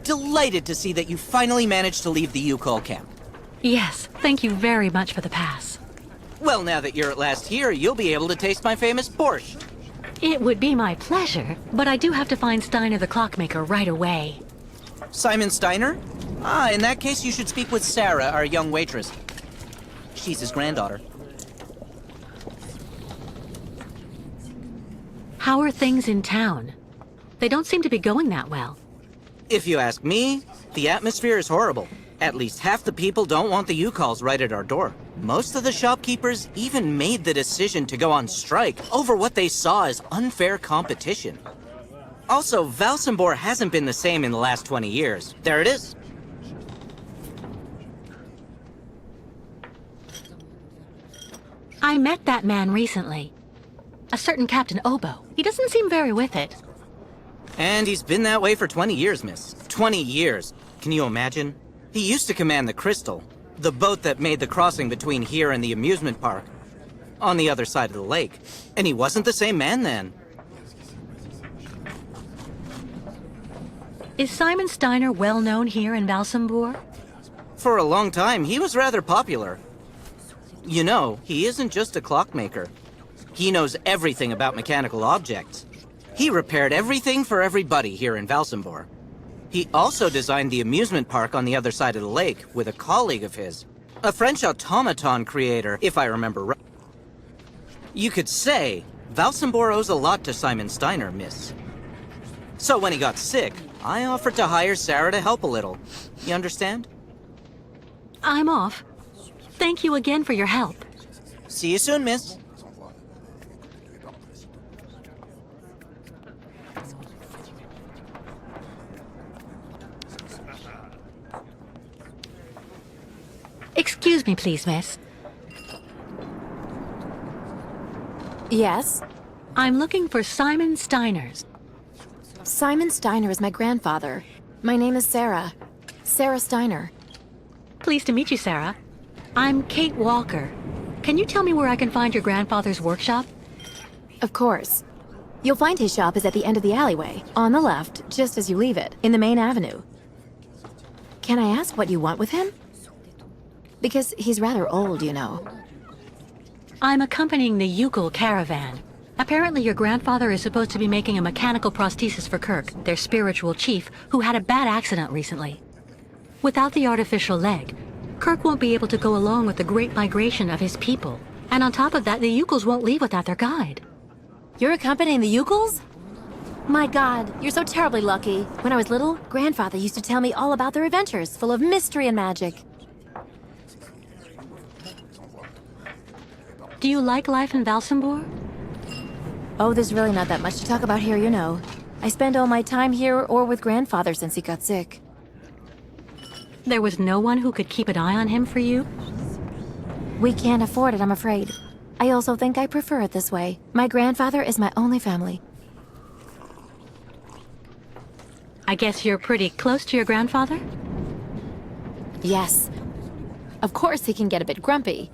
delighted to see that you finally managed to leave the Yukol camp. Yes, thank you very much for the pass. Well, now that you're at last here, you'll be able to taste my famous borscht. It would be my pleasure, but I do have to find Steiner the clockmaker right away. Simon Steiner? Ah, in that case, you should speak with Sarah, our young waitress. She's his granddaughter. How are things in town? They don't seem to be going that well. If you ask me, the atmosphere is horrible. At least half the people don't want the U-calls right at our door. Most of the shopkeepers even made the decision to go on strike over what they saw as unfair competition. Also, Valsambor hasn't been the same in the last 20 years. There it is. I met that man recently. A certain Captain Obo. He doesn't seem very with it. And he's been that way for 20 years, miss. 20 years. Can you imagine? He used to command the Crystal, the boat that made the crossing between here and the amusement park, on the other side of the lake. And he wasn't the same man then. Is Simon Steiner well known here in Valsambor? For a long time, he was rather popular. You know, he isn't just a clockmaker. He knows everything about mechanical objects. He repaired everything for everybody here in Valsambor. He also designed the amusement park on the other side of the lake with a colleague of his, a French automaton creator, if I remember right. You could say Valsambor owes a lot to Simon Steiner, miss. So when he got sick, I offered to hire Sarah to help a little. You understand? I'm off. Thank you again for your help. See you soon, miss. Excuse me, please, miss. Yes? I'm looking for Simon Steiners. Simon Steiner is my grandfather. My name is Sarah. Sarah Steiner. Pleased to meet you, Sarah. I'm Kate Walker. Can you tell me where I can find your grandfather's workshop? Of course. You'll find his shop is at the end of the alleyway, on the left, just as you leave it, in the main avenue. Can I ask what you want with him? Because he's rather old, you know. I'm accompanying the Yukol caravan. Apparently your grandfather is supposed to be making a mechanical prosthesis for Kirk, their spiritual chief, who had a bad accident recently. Without the artificial leg, Kirk won't be able to go along with the great migration of his people. And on top of that, the Yukols won't leave without their guide. You're accompanying the Yukols? My God, you're so terribly lucky. When I was little, Grandfather used to tell me all about their adventures, full of mystery and magic. Do you like life in Valsambor? Oh, there's really not that much to talk about here, you know. I spend all my time here or with Grandfather since he got sick. There was no one who could keep an eye on him for you? We can't afford it, I'm afraid. I also think I prefer it this way. My grandfather is my only family. I guess you're pretty close to your grandfather? Yes. Of course he can get a bit grumpy.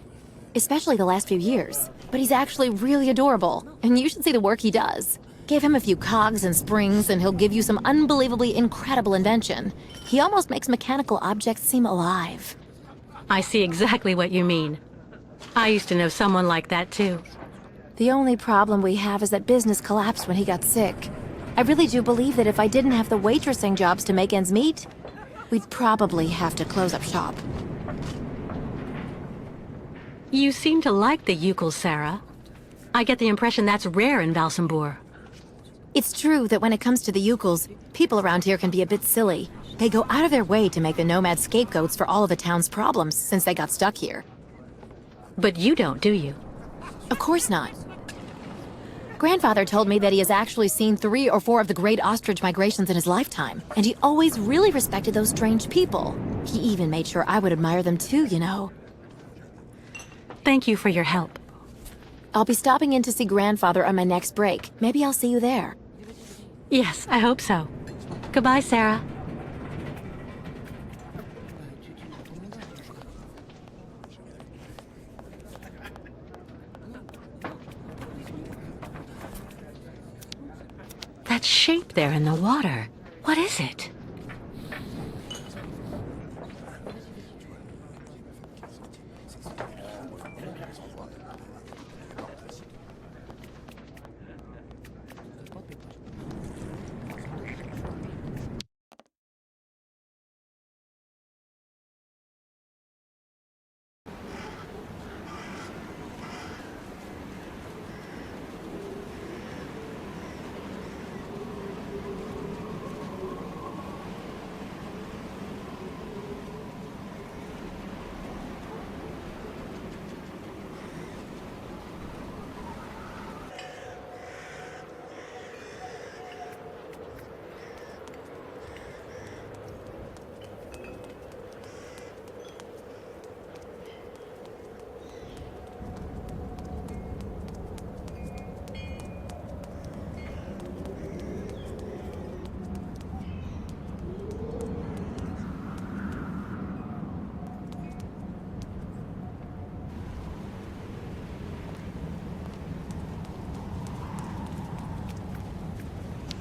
Especially the last few years. But he's actually really adorable, and you should see the work he does. Give him a few cogs and springs, and he'll give you some unbelievably incredible invention. He almost makes mechanical objects seem alive. I see exactly what you mean. I used to know someone like that, too. The only problem we have is that business collapsed when he got sick. I really do believe that if I didn't have the waitressing jobs to make ends meet, we'd probably have to close up shop. You seem to like the Yukols, Sarah. I get the impression that's rare in Valsambor. It's true that when it comes to the Yukols, people around here can be a bit silly. They go out of their way to make the nomads scapegoats for all of the town's problems since they got stuck here. But you don't, do you? Of course not. Grandfather told me that he has actually seen 3 or 4 of the great ostrich migrations in his lifetime, and he always really respected those strange people. He even made sure I would admire them too, you know. Thank you for your help. I'll be stopping in to see Grandfather on my next break. Maybe I'll see you there. Yes, I hope so. Goodbye, Sarah. That shape there in the water, what is it?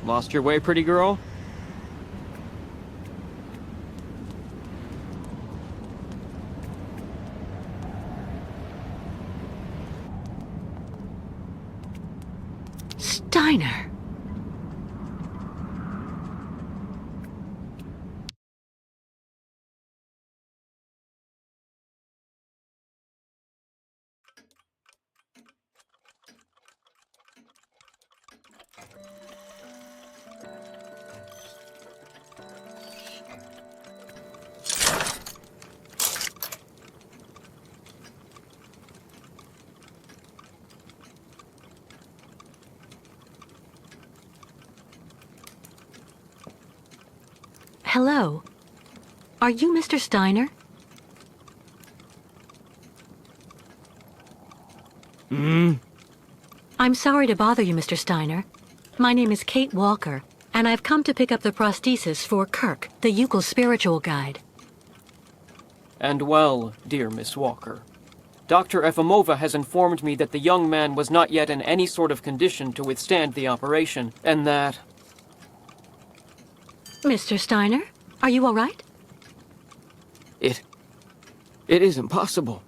Lost your way, pretty girl? Steiner. Hello. Are you Mr. Steiner? I'm sorry to bother you, Mr. Steiner. My name is Kate Walker, and I've come to pick up the prosthesis for Kirk, the Ukel spiritual guide. And well, dear Miss Walker, Dr. Efimova has informed me that the young man was not yet in any sort of condition to withstand the operation, and that... Mr. Steiner, are you all right? It is impossible.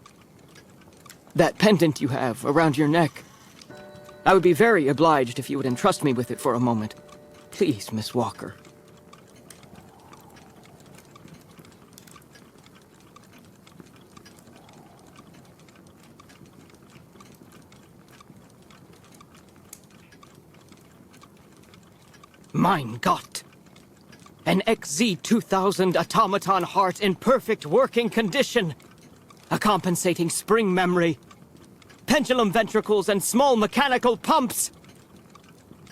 That pendant you have around your neck. I would be very obliged if you would entrust me with it for a moment. Please, Miss Walker. Mein Gott! An XZ-2000 automaton heart in perfect working condition. A compensating spring memory. Pendulum ventricles and small mechanical pumps.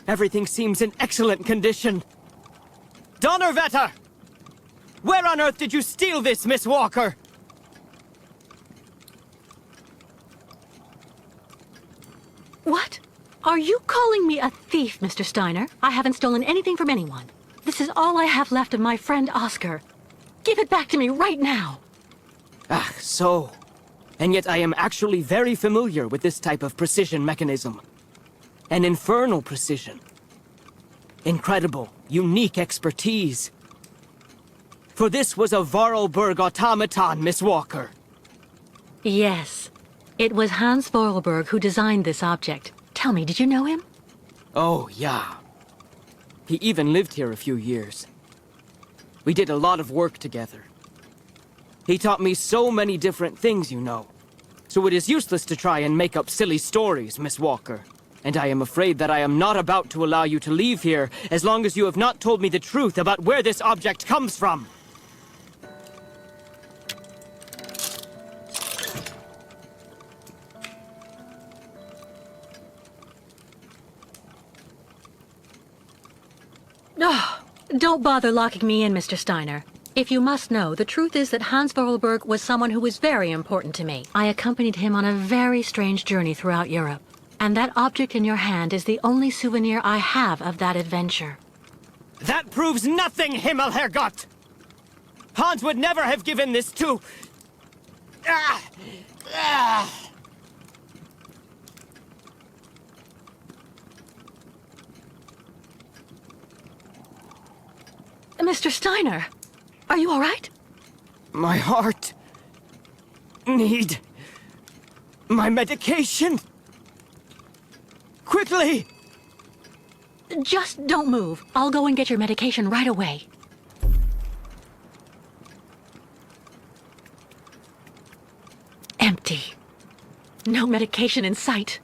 Everything seems in excellent condition. Donnerwetter! Where on earth did you steal this, Miss Walker? What? Are you calling me a thief, Mr. Steiner? I haven't stolen anything from anyone. This is all I have left of my friend Oscar. Give it back to me right now. Ah, so. And yet I am actually very familiar with this type of precision mechanism. An infernal precision. Incredible, unique expertise. For this was a Vorarlberg automaton, Miss Walker. Yes. It was Hans Vorarlberg who designed this object. Tell me, did you know him? Oh, yeah. He even lived here a few years. We did a lot of work together. He taught me so many different things, you know. So it is useless to try and make up silly stories, Miss Walker. And I am afraid that I am not about to allow you to leave here as long as you have not told me the truth about where this object comes from. Oh, don't bother locking me in, Mr. Steiner. If you must know, the truth is that Hans Vorarlberg was someone who was very important to me. I accompanied him on a very strange journey throughout Europe. And that object in your hand is the only souvenir I have of that adventure. That proves nothing, Himmelherrgott! Hans would never have given this to... Mr. Steiner, are you all right? My heart... need... my medication! Quickly! Just don't move. I'll go and get your medication right away. Empty. No medication in sight.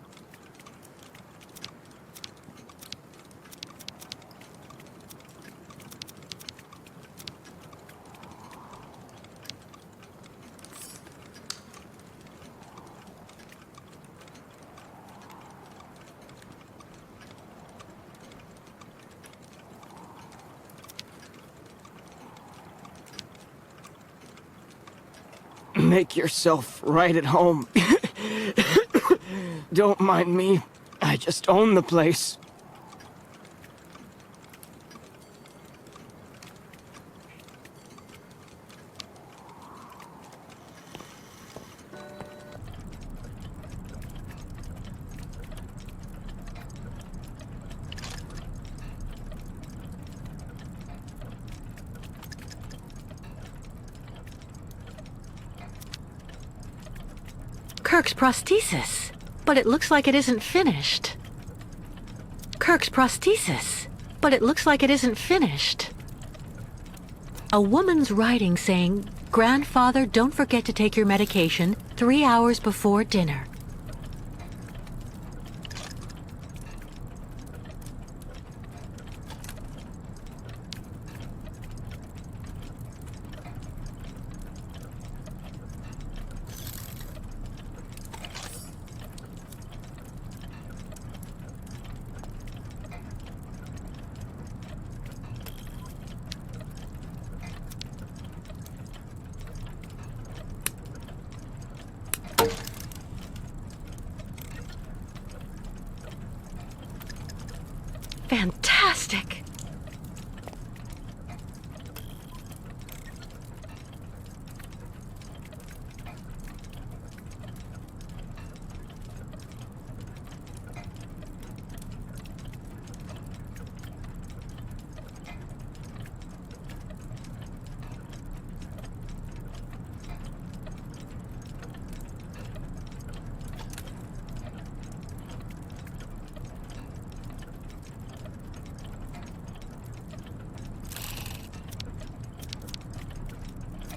Make yourself right at home. Don't mind me. I just own the place. Kirk's prosthesis. But it looks like it isn't finished. Kirk's prosthesis. But it looks like it isn't finished. A woman's writing saying, "Grandfather, don't forget to take your medication 3 hours before dinner." Fantastic!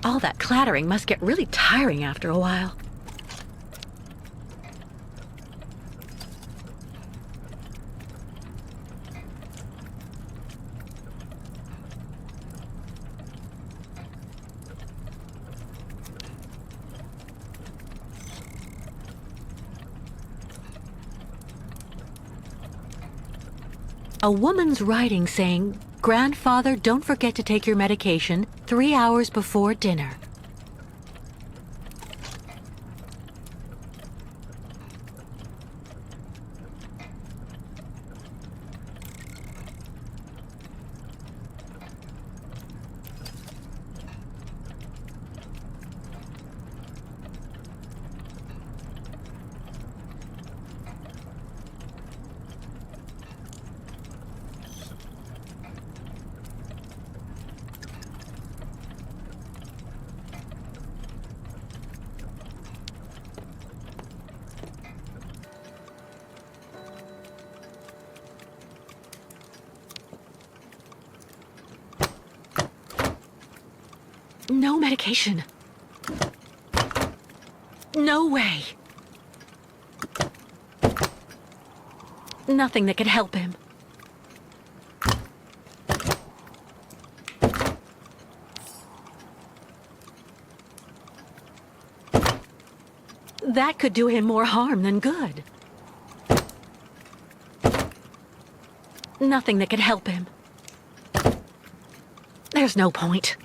All that clattering must get really tiring after a while. A woman's writing saying, "Grandfather, don't forget to take your medication 3 hours before dinner." No medication. No way. Nothing that could help him. That could do him more harm than good. Nothing that could help him. There's no point.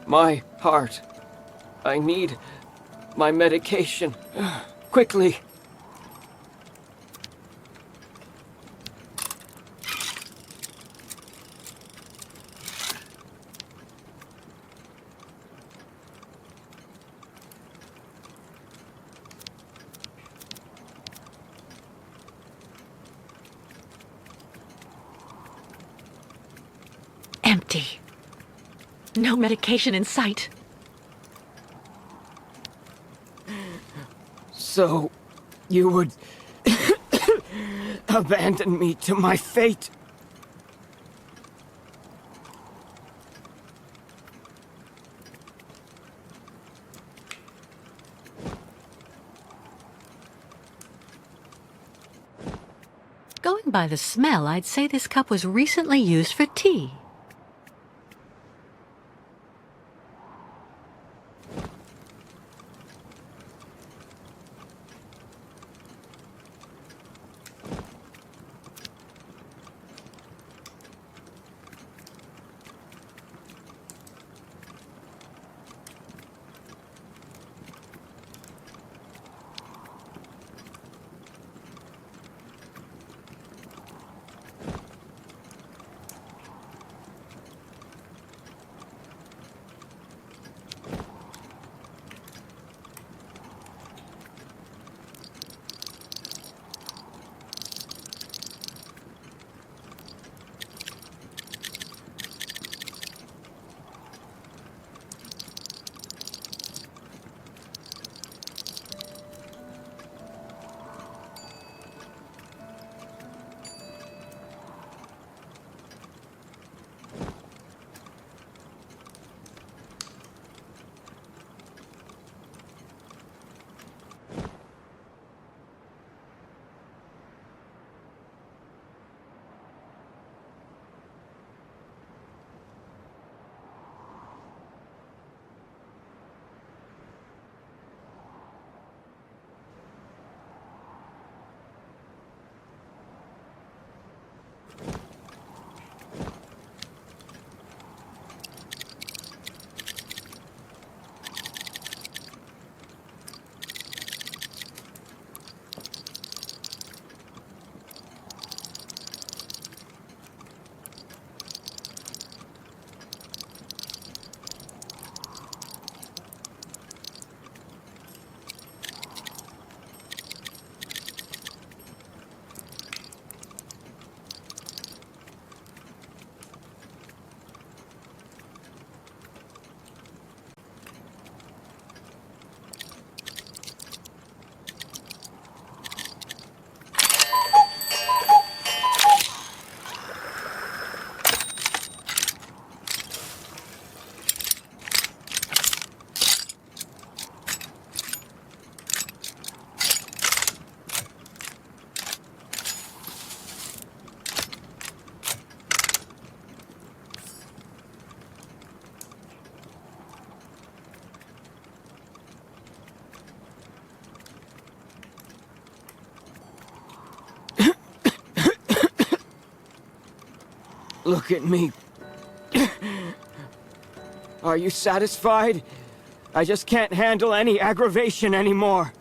My heart. I need my medication. Quickly. Empty. No medication in sight. So, you would abandon me to my fate? Going by the smell, I'd say this cup was recently used for tea. Look at me. Are you satisfied? I just can't handle any aggravation anymore.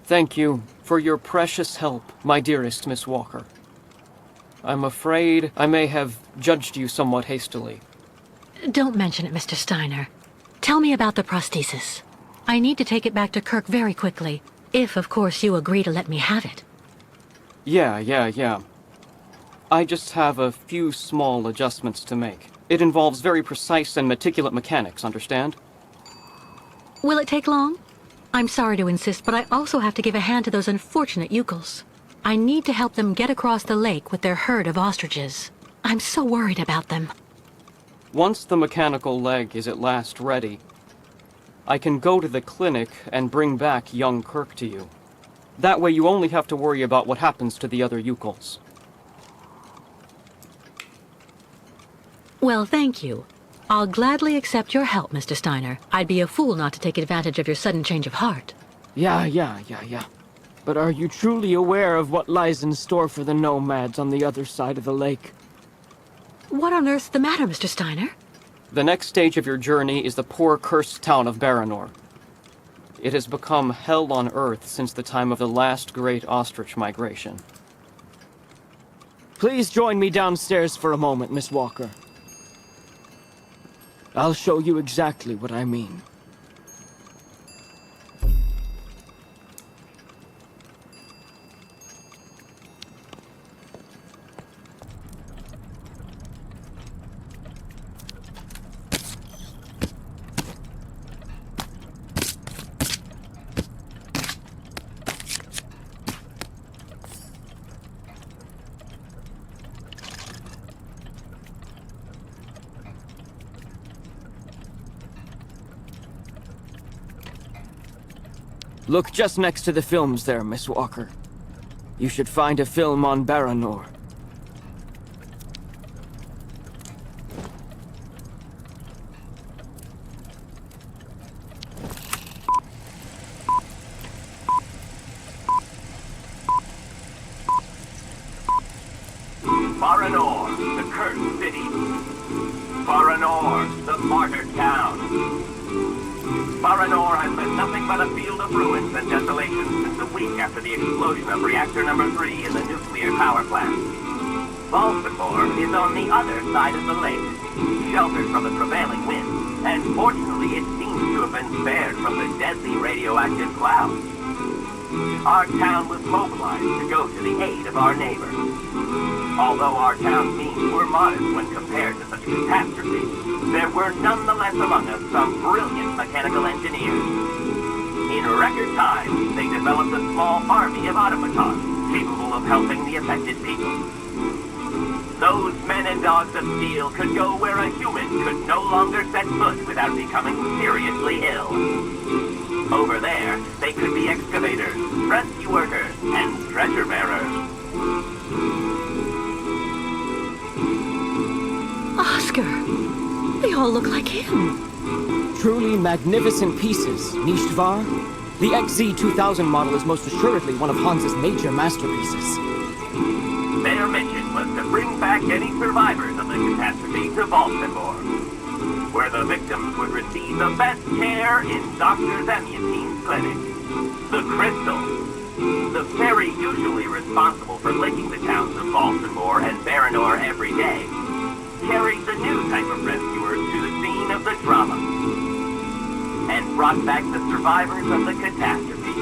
Thank you for your precious help, my dearest Miss Walker. I'm afraid I may have judged you somewhat hastily. Don't mention it, Mr. Steiner. Tell me about the prosthesis. I need to take it back to Kirk very quickly, if, of course, you agree to let me have it. Yeah. I just have a few small adjustments to make. It involves very precise and meticulous mechanics, understand? Will it take long? I'm sorry to insist, but I also have to give a hand to those unfortunate Ukals. I need to help them get across the lake with their herd of ostriches. I'm so worried about them. Once the mechanical leg is at last ready, I can go to the clinic and bring back young Kirk to you. That way you only have to worry about what happens to the other Ukals. Well, thank you. I'll gladly accept your help, Mr. Steiner. I'd be a fool not to take advantage of your sudden change of heart. Yeah. But are you truly aware of what lies in store for the nomads on the other side of the lake? What on earth's the matter, Mr. Steiner? The next stage of your journey is the poor cursed town of Baranor. It has become hell on earth since the time of the last great ostrich migration. Please join me downstairs for a moment, Miss Walker. I'll show you exactly what I mean. Look just next to the films there, Miss Walker. You should find a film on Baranor. Baranor, the cursed city. Baranor, the martyred town. Baranor has been nothing but a field of ruins and desolation since a week after the explosion of reactor number 3 in the nuclear power plant. Baltimore is on the other side of the lake, sheltered from the prevailing winds, and fortunately it seems to have been spared from the deadly radioactive clouds. Our town was mobilized to go to the aid of our neighbors. Although our town's means were modest when compared to such a catastrophe, there were nonetheless among us some brilliant mechanical engineers. In record time, they developed a small army of automatons capable of helping the affected people. Those men and dogs of steel could go where a human could no longer set foot without becoming seriously ill. Over there, they could be excavators, rescue workers, and treasure bearers. Oscar! They all look like him. Truly magnificent pieces, nicht wahr? The XZ-2000 model is most assuredly one of Hans's major masterpieces. Their mission was to bring back any survivors of the catastrophe to Baltimore, where the victims would receive the best care in Dr. Zemutine's clinic. The Crystal, the ferry usually responsible for linking the towns of Baltimore and Baranor every day, carried the new type of rescuers to the scene of the drama, and brought back the survivors of the catastrophe.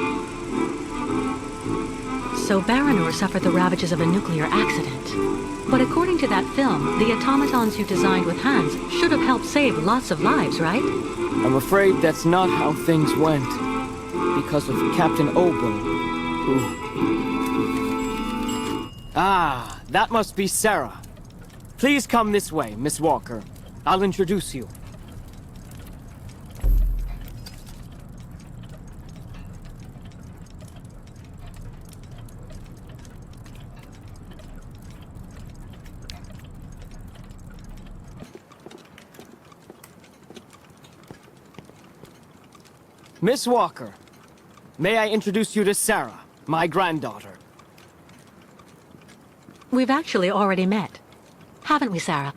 So Baranor suffered the ravages of a nuclear accident. But according to that film, the automatons you designed with Hans should have helped save lots of lives, right? I'm afraid that's not how things went. Because of Captain Obo, who... Ah, that must be Sarah. Please come this way, Miss Walker. I'll introduce you. Miss Walker, may I introduce you to Sarah, my granddaughter? We've actually already met. Haven't we, Sarah?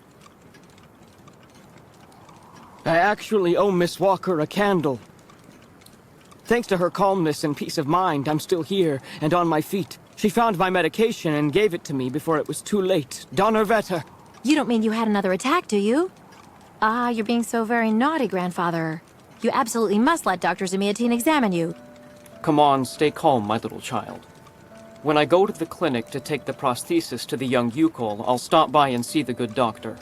I actually owe Miss Walker a candle. Thanks to her calmness and peace of mind, I'm still here and on my feet. She found my medication and gave it to me before it was too late. Donnerwetter. You don't mean you had another attack, do you? Ah, you're being so very naughty, Grandfather. You absolutely must let Dr. Zemutiene examine you. Come on, stay calm, my little child. When I go to the clinic to take the prosthesis to the young Yukol, I'll stop by and see the good doctor.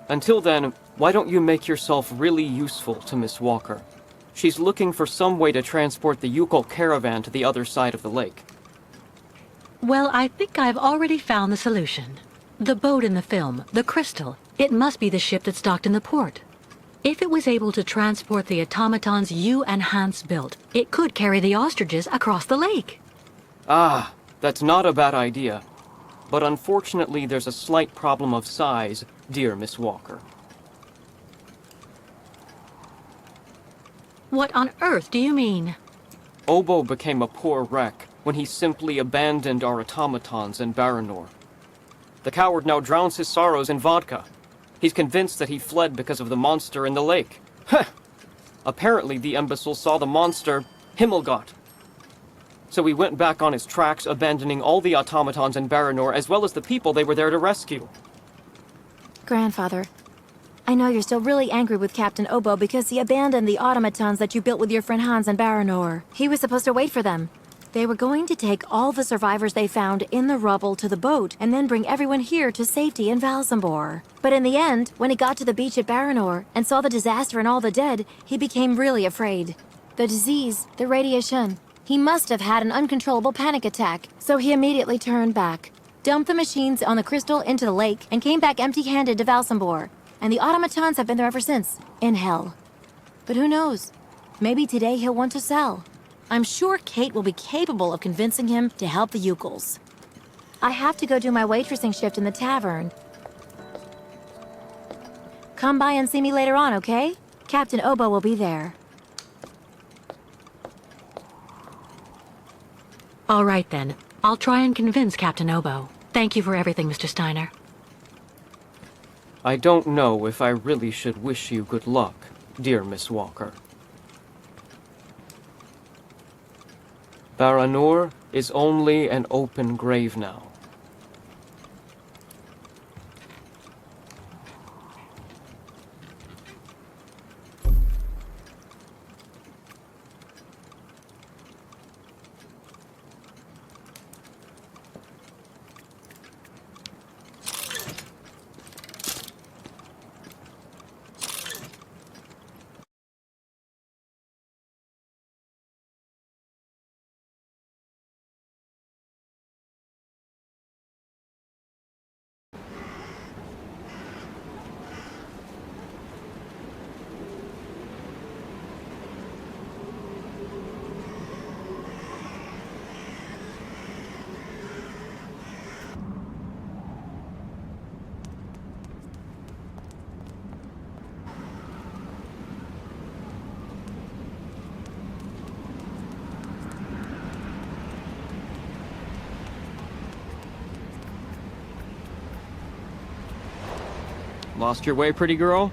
Until then, why don't you make yourself really useful to Miss Walker? She's looking for some way to transport the Yukol caravan to the other side of the lake. Well, I think I've already found the solution. The boat in the film, the Crystal, it must be the ship that's docked in the port. If it was able to transport the automatons you and Hans built, it could carry the ostriches across the lake. Ah, that's not a bad idea. But unfortunately, there's a slight problem of size, dear Miss Walker. What on earth do you mean? Obo became a poor wreck when he simply abandoned our automatons in Baranor. The coward now drowns his sorrows in vodka. He's convinced that he fled because of the monster in the lake. Heh! Apparently the imbecile saw the monster, Himmelgott. So he went back on his tracks, abandoning all the automatons in Baranor, as well as the people they were there to rescue. Grandfather, I know you're still really angry with Captain Obo because he abandoned the automatons that you built with your friend Hans in Baranor. He was supposed to wait for them. They were going to take all the survivors they found in the rubble to the boat and then bring everyone here to safety in Valsambor. But in the end, when he got to the beach at Baranor and saw the disaster and all the dead, he became really afraid. The disease, the radiation. He must have had an uncontrollable panic attack, so he immediately turned back, dumped the machines on the Crystal into the lake, and came back empty-handed to Valsambor. And the automatons have been there ever since, in hell. But who knows? Maybe today he'll want to sell. I'm sure Kate will be capable of convincing him to help the Ukels. I have to go do my waitressing shift in the tavern. Come by and see me later on, okay? Captain Obo will be there. All right, then. I'll try and convince Captain Obo. Thank you for everything, Mr. Steiner. I don't know if I really should wish you good luck, dear Miss Walker. Baranur is only an open grave now. Lost your way, pretty girl?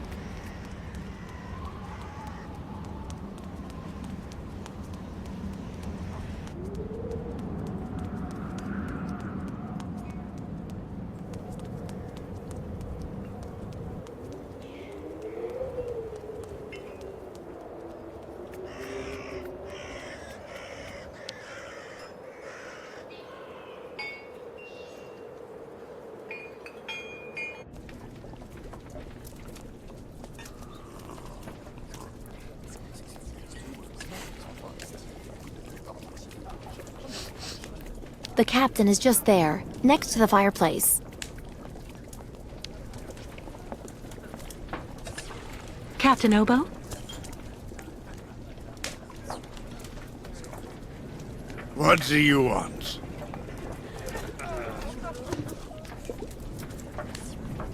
The captain is just there, next to the fireplace. Captain Obo? What do you want?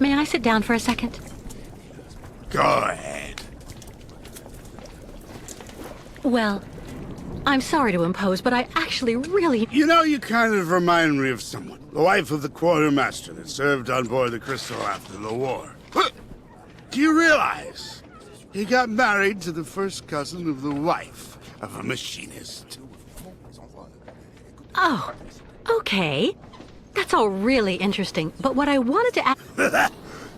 May I sit down for a second? Go ahead. Well, I'm sorry to impose, but I actually really... You know, you kind of remind me of someone. The wife of the quartermaster that served on board the Crystal after the war. Do you realize he got married to the first cousin of the wife of a machinist? Oh, okay. That's all really interesting, but what I wanted to ask...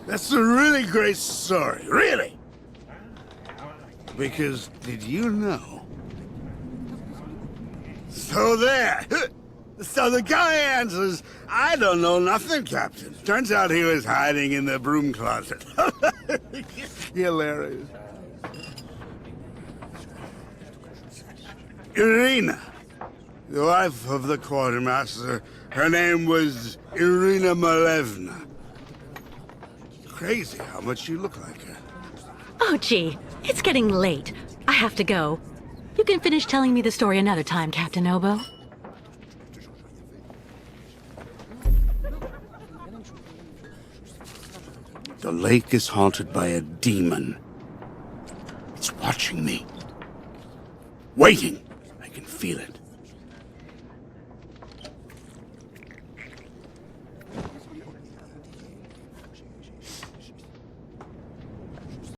That's a really great story, really. Because did you know? So there. So the guy answers, I don't know nothing, Captain. Turns out he was hiding in the broom closet. Hilarious. Irina, the wife of the quartermaster, her name was Irina Malevna. Crazy how much you look like her. Oh, gee, it's getting late. I have to go. You can finish telling me the story another time, Captain Obo. The lake is haunted by a demon. It's watching me. Waiting. I can feel it.